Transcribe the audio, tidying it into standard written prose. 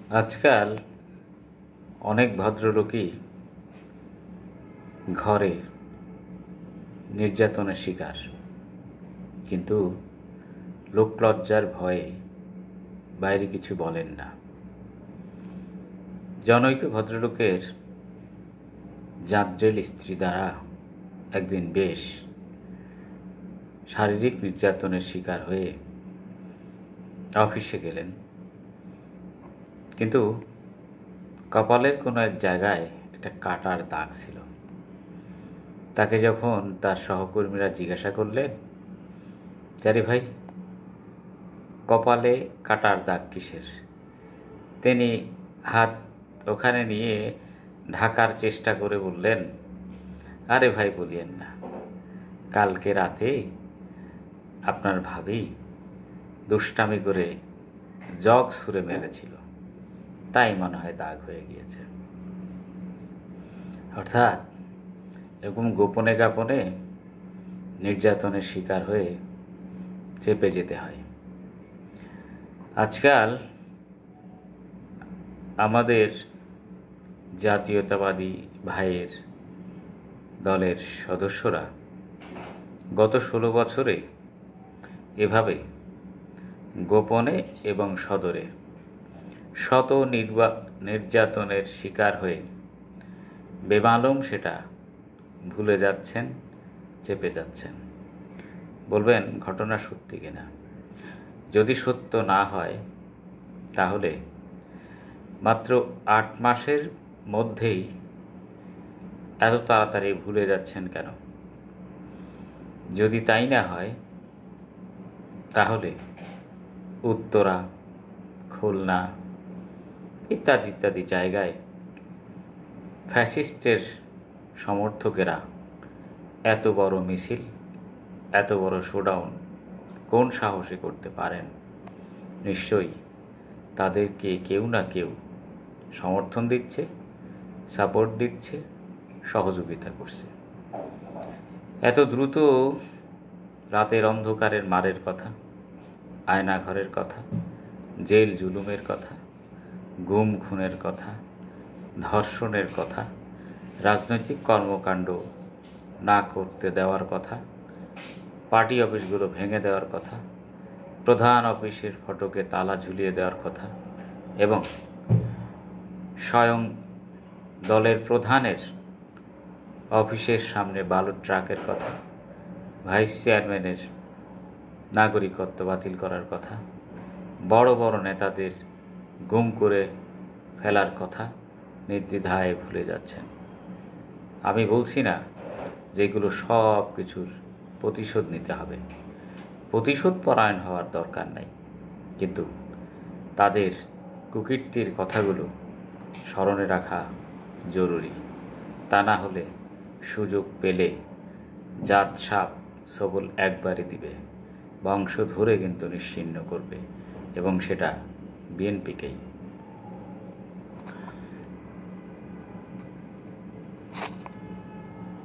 আজকাল অনেক ভদ্রলোকই ঘরে নির্যাতনের শিকার, কিন্তু লোকলজ্জার ভয়ে বাইরে কিছু বলেন না। জনৈক ভদ্রলোকের জাঁজ্রেল স্ত্রী দ্বারা একদিন বেশ শারীরিক নির্যাতনের শিকার হয়ে অফিসে গেলেন, কিন্তু কপালের কোনো এক জায়গায় একটা কাটার দাগ ছিল। তাকে যখন তার সহকর্মীরা জিজ্ঞাসা করলেন, জারি ভাই, কপালে কাটার দাগ কিসের, তিনি হাত ওখানে নিয়ে ঢাকার চেষ্টা করে বললেন, আরে ভাই বলিয়েন না, কালকে রাতে আপনার ভাবি দুষ্টামি করে জগ ছুঁড়ে মেরেছিল, তাই মনে হয় দাগ হয়ে গিয়েছে। অর্থাৎ এরকম গোপনে গোপনে নির্যাতনের শিকার হয়ে চেপে যেতে হয়। আজকাল আমাদের জাতীয়তাবাদী ভাইয়ের দলের সদস্যরা গত 16 বছরে এভাবে গোপনে এবং সদরে শত নির্যাতনের শিকার হয়ে বেমালুম সেটা ভুলে যাচ্ছেন, চেপে যাচ্ছেন। বলবেন ঘটনা সত্যি কিনা? যদি সত্য না হয় তাহলে মাত্র 8 মাসের মধ্যেই এত তাড়াতাড়ি ভুলে যাচ্ছেন কেন? যদি তাই না হয় তাহলে উত্তরা, খুলনা ইত্যাদি ইত্যাদি জায়গায় ফ্যাসিস্টের সমর্থকেরা এত বড় মিছিল, এত বড় শোডাউন কোন সাহসে করতে পারেন? নিশ্চয়ই তাদেরকে কেউ না কেউ সমর্থন দিচ্ছে, সাপোর্ট দিচ্ছে, সহযোগিতা করছে। এত দ্রুত রাতের অন্ধকারের মারের কথা, আয়নাঘরের কথা, জেল জুলুমের কথা, গুম খুনের কথা, ধর্ষণের কথা, রাজনৈতিক কর্মকাণ্ড না করতে দেওয়ার কথা, পার্টি অফিসগুলো ভেঙে দেওয়ার কথা, প্রধান অফিসের ফটকে তালা ঝুলিয়ে দেওয়ার কথা এবং স্বয়ং দলের প্রধানের অফিসের সামনে বালুর ট্রাকের কথা, ভাইস চেয়ারম্যানের নাগরিকত্ব বাতিল করার কথা, বড় বড় নেতাদের গুম করে ফেলার কথা নির্দ্বিধায় ভুলে যাচ্ছেন। আমি বলছি না যেগুলো সব কিছুর প্রতিশোধ নিতে হবে, প্রতিশোধ পরায়ণ হওয়ার দরকার নাই, কিন্তু তাদের কুকীর্তির কথাগুলো স্মরণে রাখা জরুরি। তা না হলে সুযোগ পেলে জাত সাপ সবল একবারই দিবে, বংশ ধরে কিন্তু নিশ্চিহ্ন করবে, এবং সেটা বিএনপিকেই।